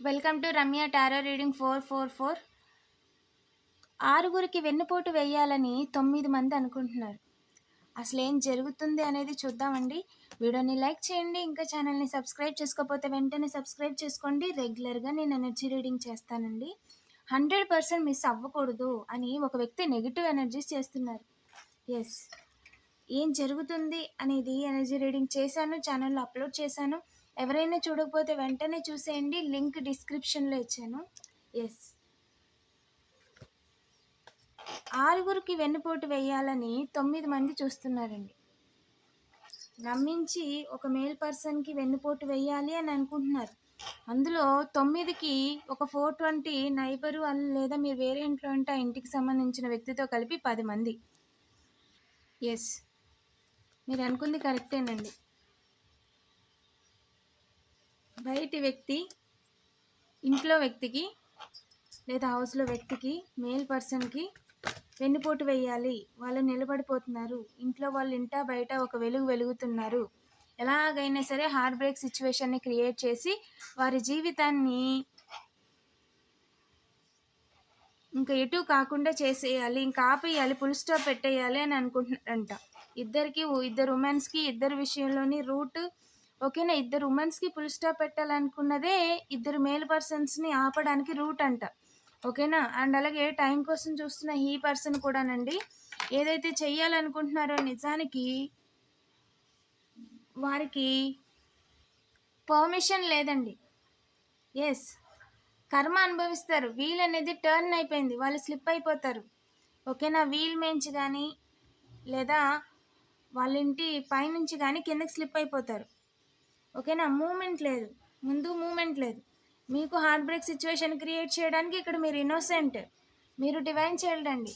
Welcome to Ramya tarot reading 444. ఆరుగురికి వెన్నుపోటు వేయాలని 9 మంది అనుకుంటున్నారు. అసలు ఏం జరుగుతుంది అనేది చూద్దామండి. వీడియోని లైక్ చేయండి. ఇంకా ఛానల్ని సబ్స్క్రైబ్ చేసుకోకపోతే వెంటనే సబ్స్క్రైబ్ చేసుకోండి. రెగ్యులర్గా నేను ఎనర్జీ రీడింగ్ చేస్తానండి. 100% మిస్ అవ్వకూడదు అని ఒక వ్యక్తి నెగిటివ్ ఎనర్జీస్ చేస్తున్నారు. ఎస్, ఏం జరుగుతుంది అనేది ఎనర్జీ రీడింగ్ చేశాను, ఛానల్లో అప్లోడ్ చేశాను. ఎవరైనా చూడకపోతే వెంటనే చూసేయండి. లింక్ డిస్క్రిప్షన్లో ఇచ్చాను. ఎస్, ఆరుగురికి వెన్నుపోటు వేయాలని 9 మంది చూస్తున్నారండి. నమ్మించి ఒక మేల్ పర్సన్కి వెన్నుపోటు వేయాలి అని అనుకుంటున్నారు. అందులో 9కి ఒక 420 నైబరు లేదా మీరు వేరే ఇంట్లో ఉంటే ఆ ఇంటికి సంబంధించిన వ్యక్తితో కలిపి 10 మంది. ఎస్, మీరు అనుకుంది కరెక్టేనండి. బయటి వ్యక్తి ఇంట్లో వ్యక్తికి లేదా హౌస్లో వ్యక్తికి మేల్ పర్సన్కి వెన్నుపోటు వేయాలి. వాళ్ళు నిలబడిపోతున్నారు. ఇంట్లో వాళ్ళు ఇంటా బయట ఒక వెలుగు వెలుగుతున్నారు. ఎలాగైనా సరే హార్ట్ బ్రేక్ సిచ్యువేషన్ని క్రియేట్ చేసి వారి జీవితాన్ని ఇంకా ఎటు కాకుండా చేసేయాలి, ఇంకా ఆపేయాలి, ఫుల్ స్టాప్ పెట్టేయాలి అని అనుకుంటున్నారంట. ఇద్దరు ఉమెన్స్కి ఇద్దరు విషయంలోని రూట్ ఓకేనా. ఇద్దరు ఉమెన్స్కి ఫుల్ స్టాప్ పెట్టాలనుకున్నదే ఇద్దరు మేల్ పర్సన్స్ని ఆపడానికి రూట్ అంట. ఓకేనా. అండ్ అలాగే టైం కోసం చూస్తున్న ఈ పర్సన్ కూడానండి ఏదైతే చెయ్యాలనుకుంటున్నారో నిజానికి వారికి పర్మిషన్ లేదండి. ఎస్, కర్మ అనుభవిస్తారు. వీల్ అనేది టర్న్ అయిపోయింది, వాళ్ళు స్లిప్ అయిపోతారు. ఓకేనా. వీల్ మేంచి కానీ లేదా వాళ్ళ ఇంటి పైనుంచి కానీ కిందకి స్లిప్ అయిపోతారు. ఓకేనా. మూమెంట్ లేదు, ముందు మూమెంట్ లేదు. మీకు హార్ట్ బ్రేక్ సిచ్యువేషన్ క్రియేట్ చేయడానికి ఇక్కడ మీరు ఇన్నోసెంట్, మీరు డివైన్ చైల్డ్ అండి.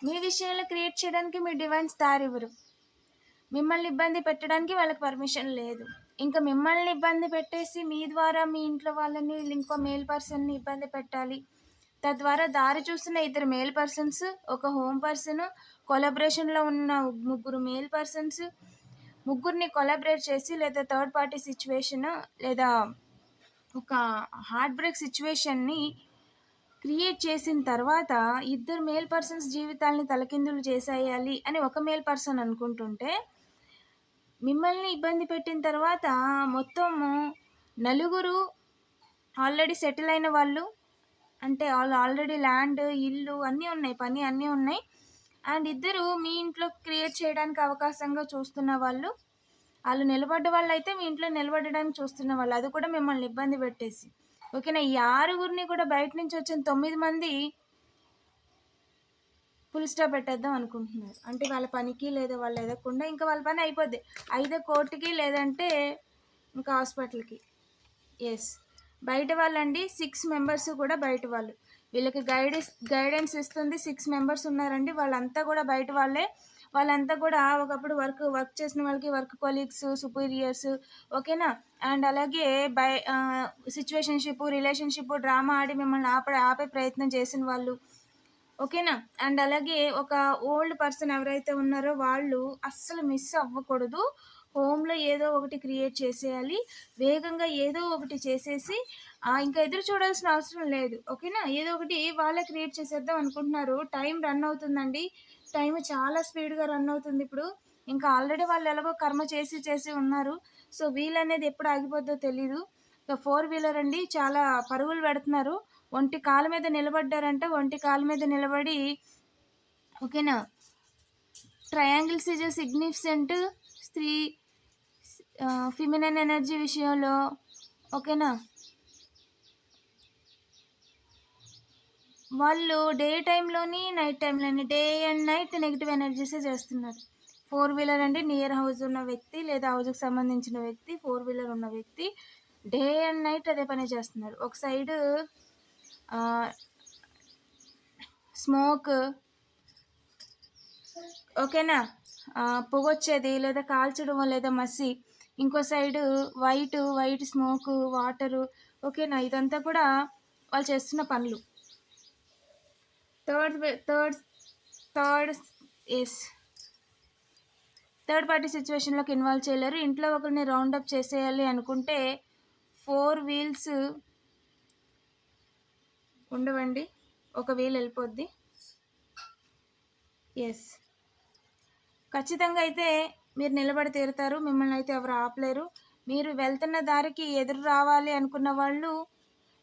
మీ విషయంలో క్రియేట్ చేయడానికి మీరు డివైన్స్ దారివ్వరు. మిమ్మల్ని ఇబ్బంది పెట్టడానికి వాళ్ళకి పర్మిషన్ లేదు. ఇంకా మిమ్మల్ని ఇబ్బంది పెట్టేసి మీ ద్వారా మీ ఇంట్లో వాళ్ళని ఇంకో మేల్ పర్సన్ని ఇబ్బంది పెట్టాలి. తద్వారా దారి చూస్తున్న ఇద్దరు మేల్ పర్సన్స్, ఒక హోమ్ పర్సన్, కొలాబరేషన్లో ఉన్న ముగ్గురు మేల్ పర్సన్స్, ముగ్గురిని కొలాబరేట్ చేసి లేదా థర్డ్ పార్టీ సిచ్యువేషన్ లేదా ఒక హార్ట్ బ్రేక్ సిచ్యువేషన్ని క్రియేట్ చేసిన తర్వాత ఇద్దరు మేల్ పర్సన్స్ జీవితాలని తలకిందులు చేసేయాలి అని ఒక మేల్ పర్సన్ అనుకుంటుంటే, మిమ్మల్ని ఇబ్బంది పెట్టిన తర్వాత మొత్తము నలుగురు ఆల్రెడీ సెటిల్ అయిన వాళ్ళు, అంటే ఆల్రెడీ ల్యాండ్, ఇల్లు అన్నీ ఉన్నాయి, పని అన్నీ ఉన్నాయి. అండ్ ఇద్దరు మీ ఇంట్లో క్రియేట్ చేయడానికి అవకాశంగా చూస్తున్న వాళ్ళు నిలబడ్డ వాళ్ళు అయితే మీ ఇంట్లో నిలబడడానికి చూస్తున్న వాళ్ళు, అది కూడా మిమ్మల్ని ఇబ్బంది పెట్టేసి. ఓకేనా. ఈ ఆరుగురిని కూడా బయట నుంచి వచ్చిన 9 మంది ఫుల్ స్టాప్ పెట్టేద్దాం అనుకుంటున్నారు. అంటే వాళ్ళ పనికి లేదా వాళ్ళు ఎదగకుండా ఇంకా వాళ్ళ పని అయిపోద్ది, అయితే కోర్టుకి లేదంటే ఇంకా హాస్పిటల్కి. ఎస్, బయట వాళ్ళండి 6 మెంబర్స్ కూడా బయట వాళ్ళు. వీళ్ళకి గైడెన్స్ ఇస్తుంది 6 మెంబర్స్ ఉన్నారండి. వాళ్ళంతా కూడా బయట వాళ్ళే. వాళ్ళంతా కూడా ఒకప్పుడు వర్క్ చేసిన వాళ్ళకి వర్క్ కొలీగ్స్, సుపీరియర్స్. ఓకేనా. అండ్ అలాగే సిచ్యువేషన్షిప్, రిలేషన్షిప్ డ్రామా ఆడి మిమ్మల్ని ఆపే ప్రయత్నం చేసిన వాళ్ళు. ఓకేనా. అండ్ అలాగే ఒక ఓల్డ్ పర్సన్ ఎవరైతే ఉన్నారో వాళ్ళు అస్సలు మిస్ అవ్వకూడదు. హోమ్లో ఏదో ఒకటి క్రియేట్ చేసేయాలి, వేగంగా ఏదో ఒకటి చేసేసి ఇంకా ఎదురు చూడాల్సిన అవసరం లేదు. ఓకేనా. ఏదో ఒకటి వాళ్ళే క్రియేట్ చేసేద్దాం అనుకుంటున్నారు. టైం రన్ అవుతుందండి. టైం చాలా స్పీడ్గా రన్ అవుతుంది ఇప్పుడు. ఇంకా ఆల్రెడీ వాళ్ళు ఎలాగో కర్మ చేసి ఉన్నారు. సో వీల్ అనేది ఎప్పుడు ఆగిపోద్దో తెలీదు. 4 వీలర్ అండి, చాలా పరుగులు పెడుతున్నారు. ఒంటి కాలు మీద నిలబడ్డారంటే ఒంటి కాలు మీద నిలబడి ఓకేనా. ట్రయాంగిల్స్ ఈజ్ సిగ్నిఫికెంట్ స్త్రీ ఫిమినైన్ ఎనర్జీ విషయంలో. ఓకేనా. వాళ్ళు డే టైంలోని నైట్ టైంలోని డే అండ్ నైట్ నెగిటివ్ ఎనర్జీసే చేస్తున్నారు. 4 వీలర్ అండి, నియర్ హౌస్ ఉన్న వ్యక్తి లేదా హౌస్కి సంబంధించిన వ్యక్తి, 4 వీలర్ ఉన్న వ్యక్తి డే అండ్ నైట్ అదే పని చేస్తున్నారు. ఒక సైడు స్మోక్, ఓకేనా, పొగొచ్చేది లేదా కాల్చడం లేదా మసి. ఇంకో సైడు వైట్ స్మోకు, వాటరు. ఓకేనా. ఇదంతా కూడా వాళ్ళు చేస్తున్న పనులు. థర్డ్ పార్టీ సిచ్యువేషన్లోకి ఇన్వాల్వ్ చేయలేరు. ఇంట్లో ఒకరిని రౌండప్ చేసేయాలి అనుకుంటే 4 వీల్స్ ఉండవండి. ఒక వీల్ వెళ్ళిపోద్ది. ఎస్, ఖచ్చితంగా అయితే మీరు నిలబడి తీరుతారు. మిమ్మల్ని అయితే ఎవరు ఆపలేరు. మీరు వెళ్తున్న దారికి ఎదురు రావాలి అనుకున్న వాళ్ళు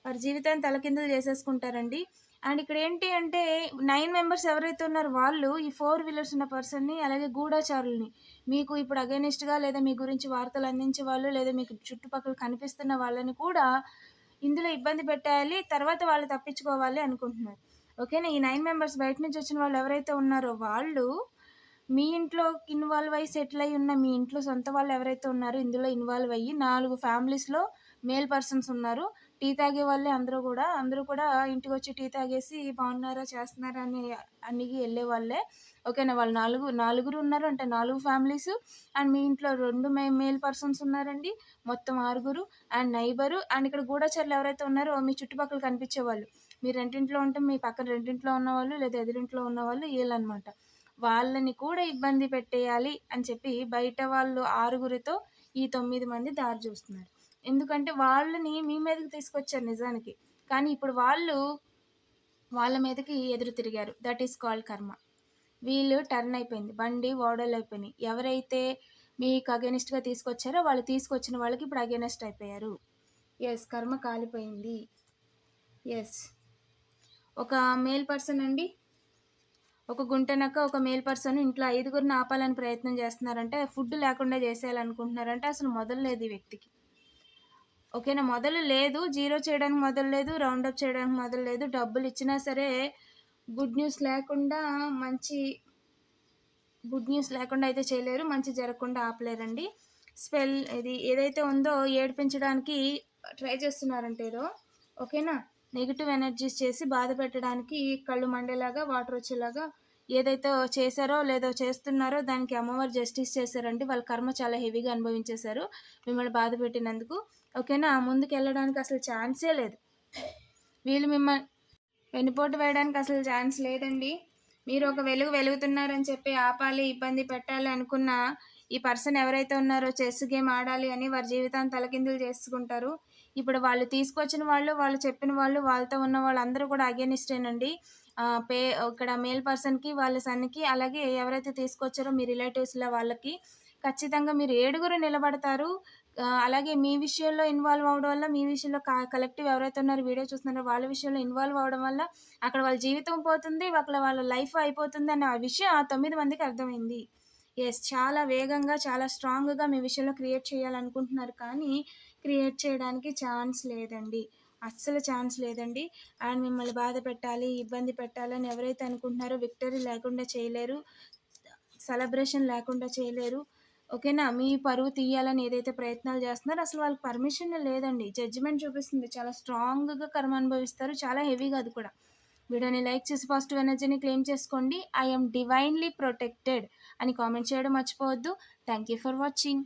వారి జీవితాన్ని తలకిందులు చేసేసుకుంటారండి. అండ్ ఇక్కడ ఏంటి అంటే 9 మెంబర్స్ ఎవరైతే ఉన్నారో వాళ్ళు ఈ 4 వీలర్స్ ఉన్న పర్సన్‌ని, అలాగే గూఢచారుల్ని, మీకు ఇప్పుడు అగైనిస్ట్‌గా లేదా మీ గురించి వార్తలు అందించే వాళ్ళు, లేదా మీకు చుట్టుపక్కల కనిపిస్తున్న వాళ్ళని కూడా ఇందులో ఇబ్బంది పెట్టేయాలి. తర్వాత వాళ్ళు తప్పించుకోవాలి అనుకుంటున్నారు. ఓకేనా? ఈ 9 మెంబర్స్ బయట నుంచి వచ్చిన వాళ్ళు ఎవరైతే ఉన్నారో వాళ్ళు మీ ఇంట్లో ఇన్వాల్వ్ అయ్యి సెటిల్ అయ్యి ఉన్న మీ ఇంట్లో సొంత వాళ్ళు ఎవరైతే ఉన్నారో ఇందులో ఇన్వాల్వ్ అయ్యి 4 ఫ్యామిలీస్‌లో మేల్ పర్సన్స్ ఉన్నారు. టీ తాగే వాళ్ళే అందరూ కూడా ఇంటికొచ్చి టీ తాగేసి బాగున్నారా, చేస్తున్నారా అని అడిగి వెళ్ళేవాళ్ళే. ఓకేనా? వాళ్ళు నలుగురు ఉన్నారు అంటే 4 ఫ్యామిలీస్. అండ్ మీ ఇంట్లో 2 మేల్ పర్సన్స్ ఉన్నారండి. మొత్తం 6 అండ్ నైబరు. అండ్ ఇక్కడ గూఢచారులు ఎవరైతే ఉన్నారో మీ చుట్టుపక్కల కనిపించేవాళ్ళు. మీరు రెంటింట్లో ఉంటే మీ పక్కన రెంటింట్లో ఉన్నవాళ్ళు, లేదా ఎదురింట్లో ఉన్నవాళ్ళు వీళ్ళనమాట. వాళ్ళని కూడా ఇబ్బంది పెట్టేయాలి అని చెప్పి బయట వాళ్ళు 6 ఈ 9 మంది దారి చూస్తున్నారు. ఎందుకంటే వాళ్ళని మీ మీదకి తీసుకొచ్చారు నిజానికి. కానీ ఇప్పుడు వాళ్ళు వాళ్ళ మీదకి ఎదురు తిరిగారు. దట్ ఈస్ కాల్డ్ కర్మ. వీళ్ళు టర్న్ అయిపోయింది. బండి ఓడలైపోయినాయి. ఎవరైతే మీకు అగైనిస్ట్‌గా తీసుకొచ్చారో వాళ్ళు తీసుకొచ్చిన వాళ్ళకి ఇప్పుడు అగైనిస్ట్ అయిపోయారు. యెస్, కర్మ కాలిపోయింది. యెస్. ఒక మేల్ పర్సన్ అండి, ఒక గుంటనక్క, ఒక మేల్ పర్సన్ ఇంట్లో 5గురిని ఆపాలని ప్రయత్నం చేస్తున్నారంటే, ఫుడ్ లేకుండా చేసేయాలనుకుంటున్నారంటే అసలు మొదలు లేదు ఈ వ్యక్తికి. ఓకేనా? మొదలు లేదు. జీరో చేయడానికి మొదలు లేదు. రౌండప్ చేయడానికి మొదలు లేదు. డబ్బులు ఇచ్చినా సరే గుడ్ న్యూస్ లేకుండా అయితే చేయలేరు. మంచి జరగకుండా ఆపలేరండి. ఇది ఏదైతే ఉందో ఏడిపించడానికి ట్రై చేస్తున్నారంటే ఏదో. ఓకేనా? నెగిటివ్ ఎనర్జీస్ చేసి బాధ పెట్టడానికి, కళ్ళు మండేలాగా, వాటర్ వచ్చేలాగా ఏదైతే చేశారో లేదో చేస్తున్నారో దానికి అమ్మవారు జస్టిస్ చేశారండి. వాళ్ళ కర్మ చాలా హెవీగా అనుభవించేశారు మిమ్మల్ని బాధ పెట్టినందుకు. ఓకేనా? ముందుకు వెళ్ళడానికి అసలు ఛాన్సే లేదు. వీళ్ళు మిమ్మల్ని వెన్నుపోటు వేయడానికి అసలు ఛాన్స్ లేదండి. మీరు ఒక వెలుగుతున్నారని చెప్పి ఆపాలి, ఇబ్బంది పెట్టాలి అనుకున్న ఈ పర్సన్ ఎవరైతే ఉన్నారో చెస్ గేమ్ ఆడాలి అని వారి జీవితాన్ని తలకిందులు చేసుకుంటారు. ఇప్పుడు వాళ్ళు తీసుకొచ్చిన వాళ్ళు చెప్పిన వాళ్ళు, వాళ్ళతో ఉన్న వాళ్ళందరూ కూడా అగైనిస్టేనండి. ఇక్కడ మేల్ పర్సన్‌కి, వాళ్ళ సన్‌కి, అలాగే ఎవరైతే తీసుకొచ్చారో మీ రిలేటివ్స్‌ల వాళ్ళకి ఖచ్చితంగా మీరు 7 నిలబడతారు. అలాగే మీ విషయంలో ఇన్వాల్వ్ అవ్వడం వల్ల, మీ విషయంలో కలెక్టివ్ ఎవరైతే ఉన్నారో వీడియో చూస్తున్నారో వాళ్ళ విషయంలో ఇన్వాల్వ్ అవ్వడం వల్ల అక్కడ వాళ్ళ జీవితం పోతుంది, వాళ్ళ లైఫ్ అయిపోతుంది అన్న విషయం ఆ 9 మందికి అర్థమైంది. యెస్, చాలా వేగంగా, చాలా స్ట్రాంగ్‌గా మీ విషయంలో క్రియేట్ చేయాలనుకుంటున్నారు. కానీ క్రియేట్ చేయడానికి ఛాన్స్ లేదండి. అస్సలు ఛాన్స్ లేదండి. అండ్ మిమ్మల్ని బాధ పెట్టాలి, ఇబ్బంది పెట్టాలని ఎవరైతే అనుకుంటున్నారో విక్టరీ లేకుండా చేయలేరు. సెలబ్రేషన్ లేకుండా చేయలేరు. ఓకేనా? మీ పరువు తీయాలని ఏదైతే ప్రయత్నాలు చేస్తున్నారో అసలు వాళ్ళకి పర్మిషన్ లేదండి. జడ్జిమెంట్ చూపిస్తుంది. చాలా స్ట్రాంగ్‌గా కర్మ అనుభవిస్తారు. చాలా హెవీగా అది కూడా. వీడియోని లైక్ చేసి పాజిటివ్ ఎనర్జీని క్లెయిమ్ చేసుకోండి. ఐ యామ్ డివైన్‌లీ ప్రొటెక్టెడ్ అని కామెంట్ చేయడం మర్చిపోవద్దు. Thank you for watching.